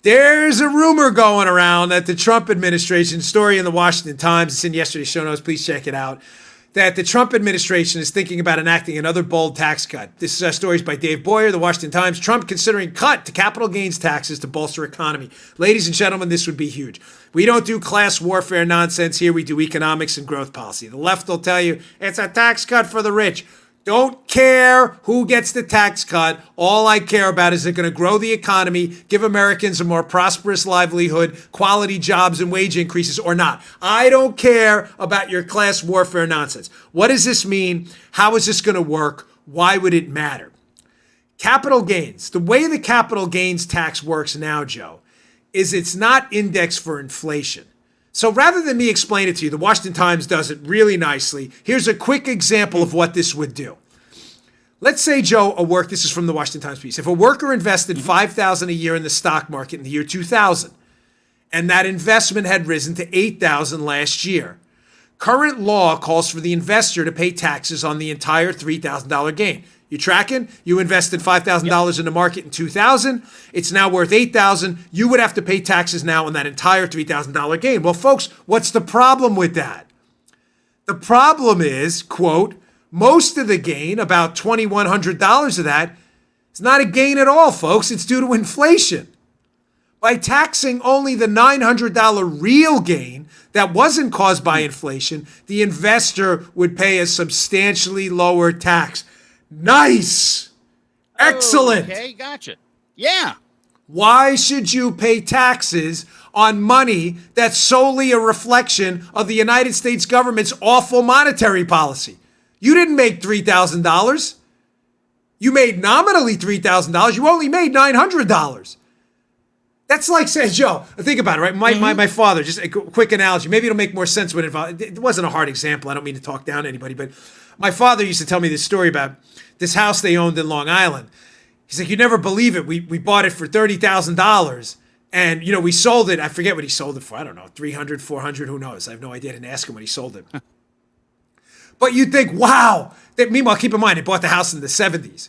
There's a rumor going around that the Trump administration, story in the Washington Times, it's in yesterday's show notes, please check it out, that the Trump administration is thinking about enacting another bold tax cut. This story is by Dave Boyer, the Washington Times. Trump considering cut to capital gains taxes to bolster economy. Ladies and gentlemen, this would be huge. We don't do class warfare nonsense here. We do economics and growth policy. The left will tell you it's a tax cut for the rich. Don't care who gets the tax cut. All I care about is it going to grow the economy, give Americans a more prosperous livelihood, quality jobs and wage increases or not. I don't care about your class warfare nonsense. What does this mean? How is this going to work? Why would it matter? Capital gains. The way the capital gains tax works now, Joe, is it's not indexed for inflation. So rather than me explain it to you, the Washington Times does it really nicely. Here's a quick example of what this would do. Let's say, Joe, this is from the Washington Times piece. If a worker invested $5,000 a year in the stock market in the year 2000, and that investment had risen to $8,000 last year, current law calls for the investor to pay taxes on the entire $3,000 gain. You tracking? You invested $5,000 in the market in 2000. It's now worth $8,000. You would have to pay taxes now on that entire $3,000 gain. Well, folks, what's the problem with that? The problem is, quote, most of the gain, about $2,100 of that, is not a gain at all, folks. It's due to inflation. By taxing only the $900 real gain that wasn't caused by inflation, the investor would pay a substantially lower tax. Nice. Excellent. Okay, gotcha. Yeah. Why should you pay taxes on money that's solely a reflection of the United States government's awful monetary policy? You didn't make $3,000. You made nominally $3,000. You only made $900. That's like saying, Joe, think about it, right? My father, just a quick analogy. Maybe it'll make more sense when it wasn't a hard example. I don't mean to talk down to anybody, but my father used to tell me this story about this house they owned in Long Island. He's like, you'd never believe it. We bought it for $30,000 and, we sold it. I forget what he sold it for. I don't know, 300, 400, who knows? I have no idea. I didn't ask him when he sold it. But you'd think, wow. Meanwhile, keep in mind, they bought the house in the 70s.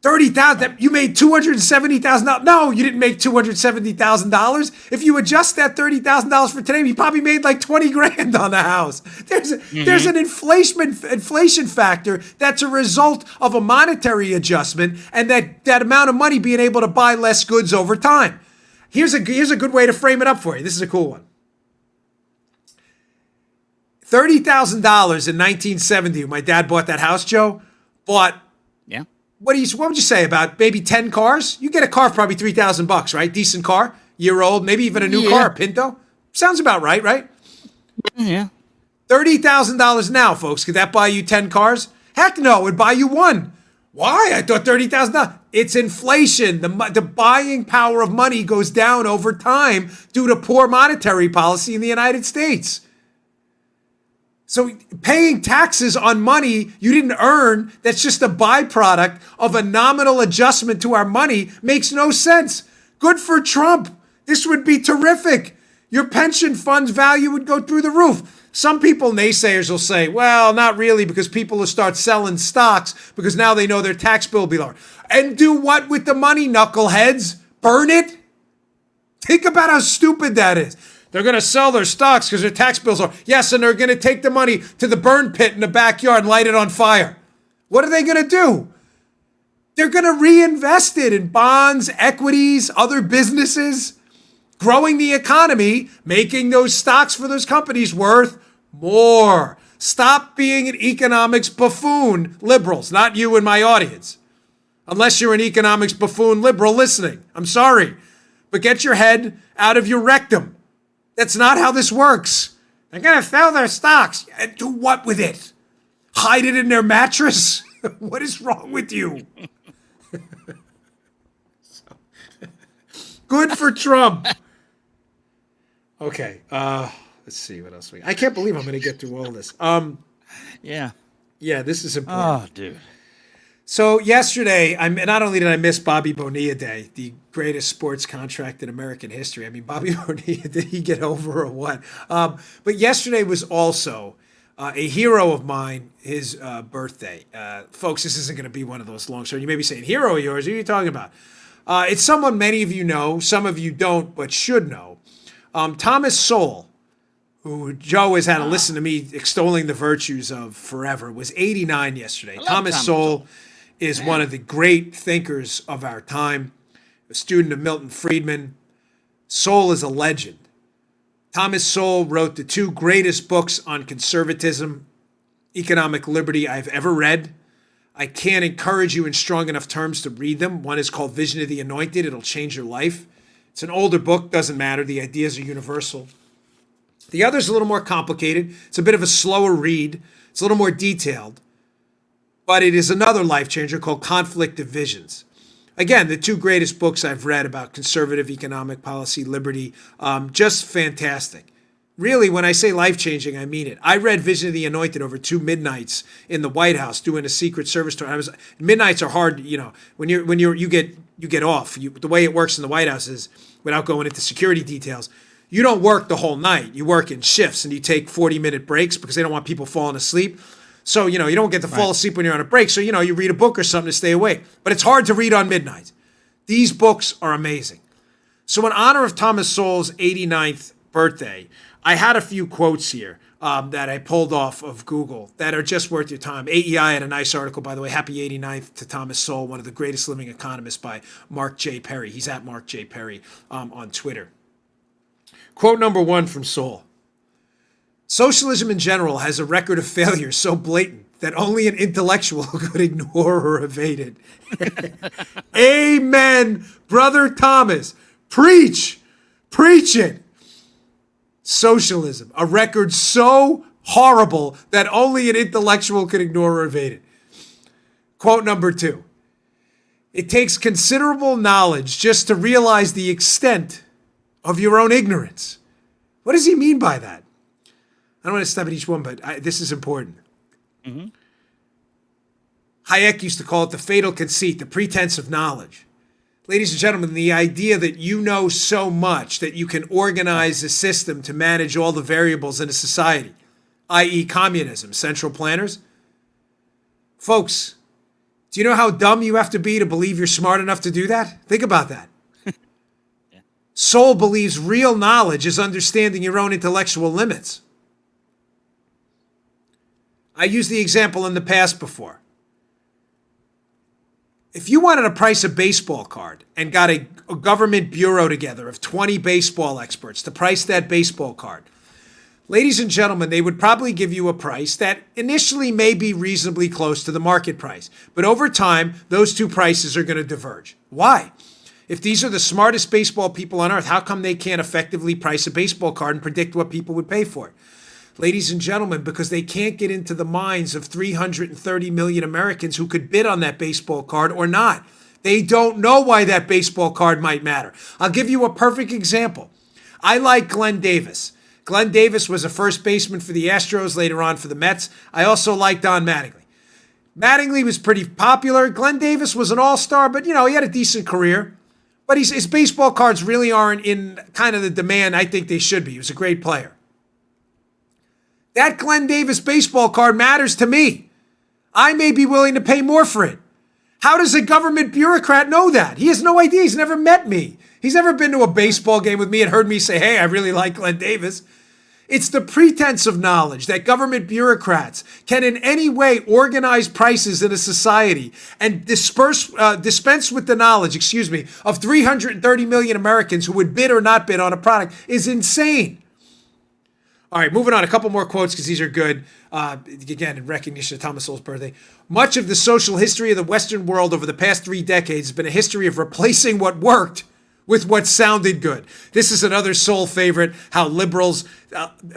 $30,000, you made $270,000. No, you didn't make $270,000. If you adjust that $30,000 for today, you probably made like 20 grand on the house. There's an inflation factor that's a result of a monetary adjustment and that amount of money being able to buy less goods over time. Here's a good way to frame it up for you. This is a cool one. $30,000 in 1970, when my dad bought that house, Joe, bought, Yeah. what would you say, about maybe 10 cars? You get a car for probably $3,000, right? Decent car, year old, maybe even a new car, a Pinto. Sounds about right, right? Yeah. $30,000 now, folks. Could that buy you 10 cars? Heck no, it would buy you one. Why? I thought $30,000. It's inflation. The buying power of money goes down over time due to poor monetary policy in the United States. So paying taxes on money you didn't earn, that's just a byproduct of a nominal adjustment to our money, makes no sense. Good for Trump. This would be terrific. Your pension fund's value would go through the roof. Some people, naysayers, will say, well, not really, because people will start selling stocks because now they know their tax bill will be lower. And do what with the money, knuckleheads? Burn it? Think about how stupid that is. They're going to sell their stocks because their tax bills are. Yes, and they're going to take the money to the burn pit in the backyard and light it on fire. What are they going to do? They're going to reinvest it in bonds, equities, other businesses, growing the economy, making those stocks for those companies worth more. Stop being an economics buffoon, liberals, not you and my audience. Unless you're an economics buffoon liberal listening. I'm sorry. But get your head out of your rectum. That's not how this works. They're going to sell their stocks. And do what with it? Hide it in their mattress? What is wrong with you? Good for Trump. Okay. Let's see what else I can't believe I'm going to get through all this. Yeah. Yeah, this is important. Oh, dude. So yesterday, not only did I miss Bobby Bonilla Day, the greatest sports contract in American history. I mean, Bobby Bonilla, did he get over or what? But yesterday was also a hero of mine, his birthday. Folks, this isn't going to be one of those long stories. You may be saying, hero of yours, who are you talking about? It's someone many of you know, some of you don't, but should know. Thomas Sowell, who Joe has had to listen to me extolling the virtues of forever, was 89 yesterday. Thomas Sowell is one of the great thinkers of our time, a student of Milton Friedman. Sowell is a legend. Thomas Sowell wrote the two greatest books on conservatism, economic liberty I've ever read. I can't encourage you in strong enough terms to read them. One is called Vision of the Anointed. It'll change your life. It's an older book, doesn't matter. The ideas are universal. The other is a little more complicated. It's a bit of a slower read. It's a little more detailed. But it is another life changer called Conflict of Visions. Again, the two greatest books I've read about conservative economic policy, liberty, just fantastic. Really, when I say life-changing, I mean it. I read Vision of the Anointed over 2 midnights in the White House doing a Secret Service tour. Midnights are hard, you know, when you get off. The way it works in the White House is, without going into security details, you don't work the whole night. You work in shifts and you take 40-minute breaks because they don't want people falling asleep. So, you don't get to fall asleep when you're on a break. So, you read a book or something to stay awake. But it's hard to read on midnight. These books are amazing. So in honor of Thomas Sowell's 89th birthday, I had a few quotes here that I pulled off of Google that are just worth your time. AEI had a nice article, by the way, Happy 89th to Thomas Sowell, one of the greatest living economists, by Mark J. Perry. He's at Mark J. Perry on Twitter. Quote number 1 from Sowell. Socialism in general has a record of failure so blatant that only an intellectual could ignore or evade it. Amen, Brother Thomas. Preach. Preach it. Socialism, a record so horrible that only an intellectual could ignore or evade it. Quote number 2. It takes considerable knowledge just to realize the extent of your own ignorance. What does he mean by that? I don't want to step at each one, but this is important. Mm-hmm. Hayek used to call it the fatal conceit, the pretense of knowledge. Ladies and gentlemen, the idea that you know so much that you can organize a system to manage all the variables in a society, i.e. communism, central planners. Folks, do you know how dumb you have to be to believe you're smart enough to do that? Think about that. Yeah. Sowell believes real knowledge is understanding your own intellectual limits. I used the example in the past before. If you wanted to price a baseball card and got a government bureau together of 20 baseball experts to price that baseball card, Ladies and gentlemen, they would probably give you a price that initially may be reasonably close to the market price. But over time, those two prices are going to diverge. Why? If these are the smartest baseball people on earth, how come they can't effectively price a baseball card and predict what people would pay for it? Ladies and gentlemen, because they can't get into the minds of 330 million Americans who could bid on that baseball card or not. They don't know why that baseball card might matter. I'll give you a perfect example. I like Glenn Davis. Glenn Davis was a first baseman for the Astros, later on for the Mets. I also like Don Mattingly. Mattingly was pretty popular. Glenn Davis was an all-star, but, he had a decent career. But his baseball cards really aren't in kind of the demand I think they should be. He was a great player. That Glenn Davis baseball card matters to me. I may be willing to pay more for it. How does a government bureaucrat know that? He has no idea. He's never met me. He's never been to a baseball game with me and heard me say, hey, I really like Glenn Davis. It's the pretense of knowledge that government bureaucrats can in any way organize prices in a society and dispense with the knowledge, of 330 million Americans who would bid or not bid on a product is insane. All right, moving on. A couple more quotes because these are good. Again, in recognition of Thomas Sowell's birthday. Much of the social history of the Western world over the past 3 decades has been a history of replacing what worked with what sounded good. This is another Sowell favorite, how liberals,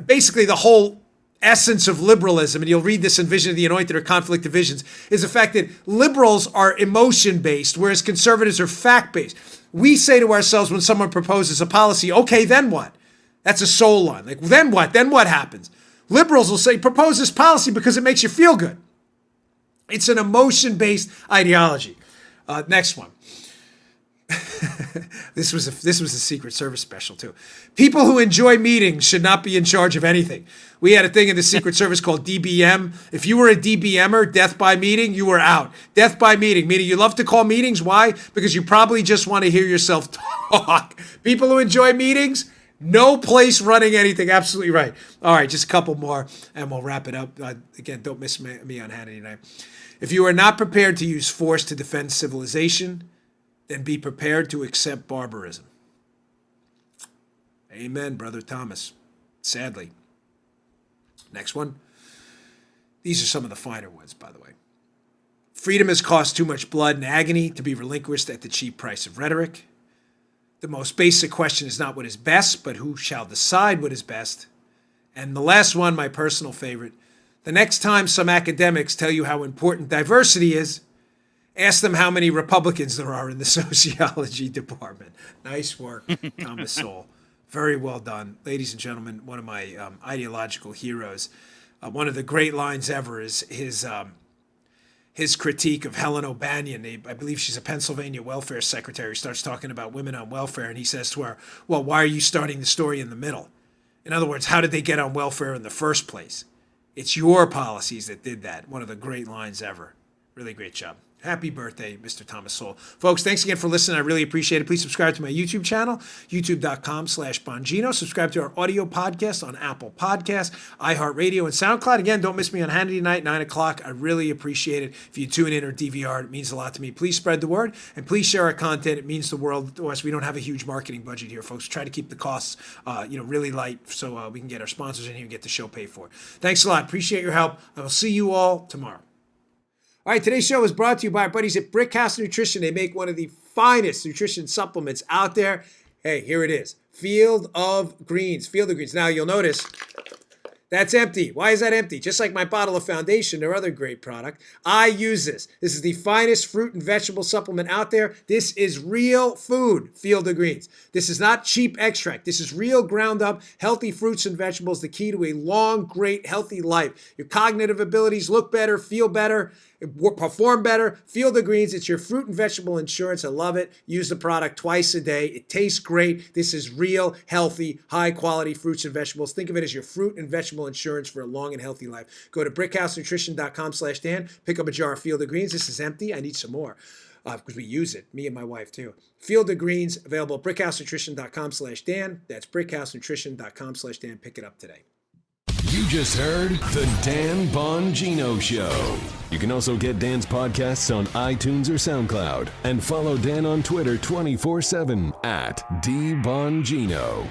basically the whole essence of liberalism, and you'll read this in Vision of the Anointed or Conflict of Visions, is the fact that liberals are emotion-based, whereas conservatives are fact-based. We say to ourselves when someone proposes a policy, okay, then what? That's a Sowell line. Like, then what? Then what happens? Liberals will say, propose this policy because it makes you feel good. It's an emotion-based ideology. Next one. This was a Secret Service special too. People who enjoy meetings should not be in charge of anything. We had a thing in the Secret Service called DBM. If you were a DBMer, death by meeting, you were out. Death by meeting, meaning you love to call meetings. Why? Because you probably just want to hear yourself talk. People who enjoy meetings, no place running anything. Absolutely right. All right, just a couple more and we'll wrap it up. Again, don't miss me on Hannity Night. If you are not prepared to use force to defend civilization, then be prepared to accept barbarism. Amen, Brother Thomas. Sadly. Next one. These are some of the finer ones, by the way. Freedom has cost too much blood and agony to be relinquished at the cheap price of rhetoric. The most basic question is not what is best, but who shall decide what is best. And the last one, my personal favorite. The next time some academics tell you how important diversity is, ask them how many Republicans there are in the sociology department. Nice work, Thomas Sowell. Very well done. Ladies and gentlemen, one of my ideological heroes. One of the great lines ever is his critique of Helen O'Banion. I believe she's a Pennsylvania welfare secretary, starts talking about women on welfare, and he says to her, well, why are you starting the story in the middle? In other words, how did they get on welfare in the first place? It's your policies that did that. One of the great lines ever. Really great job. Happy birthday, Mr. Thomas Sowell. Folks, thanks again for listening. I really appreciate it. Please subscribe to my YouTube channel, youtube.com/Bongino. Subscribe to our audio podcast on Apple Podcasts, iHeartRadio, and SoundCloud. Again, don't miss me on Hannity Night, 9 o'clock. I really appreciate it. If you tune in or DVR, it means a lot to me. Please spread the word, and please share our content. It means the world to us. We don't have a huge marketing budget here, folks. Try to keep the costs really light so we can get our sponsors in here and get the show paid for. Thanks a lot. Appreciate your help. I will see you all tomorrow. All right, today's show is brought to you by our buddies at Brickhouse Nutrition. They make one of the finest nutrition supplements out there. Hey, here it is. Field of Greens. Field of Greens. Now, you'll notice that's empty. Why is that empty? Just like my bottle of Foundation, their other great product. I use this. This is the finest fruit and vegetable supplement out there. This is real food, Field of Greens. This is not cheap extract. This is real ground up, healthy fruits and vegetables, the key to a long, great, healthy life. Your cognitive abilities look better, feel better, perform better. Field of Greens, it's your fruit and vegetable insurance. I love it. Use the product twice a day. It tastes great. This is real, healthy, high quality fruits and vegetables. Think of it as your fruit and vegetable insurance for a long and healthy life. Go to brickhousenutrition.com/Dan. Pick up a jar of Field of Greens. This is empty. I need some more because we use it. Me and my wife too. Field of Greens available at brickhousenutrition.com/Dan. That's brickhousenutrition.com/Dan. Pick it up today. You just heard The Dan Bongino Show. You can also get Dan's podcasts on iTunes or SoundCloud. And follow Dan on Twitter 24/7 @DBongino.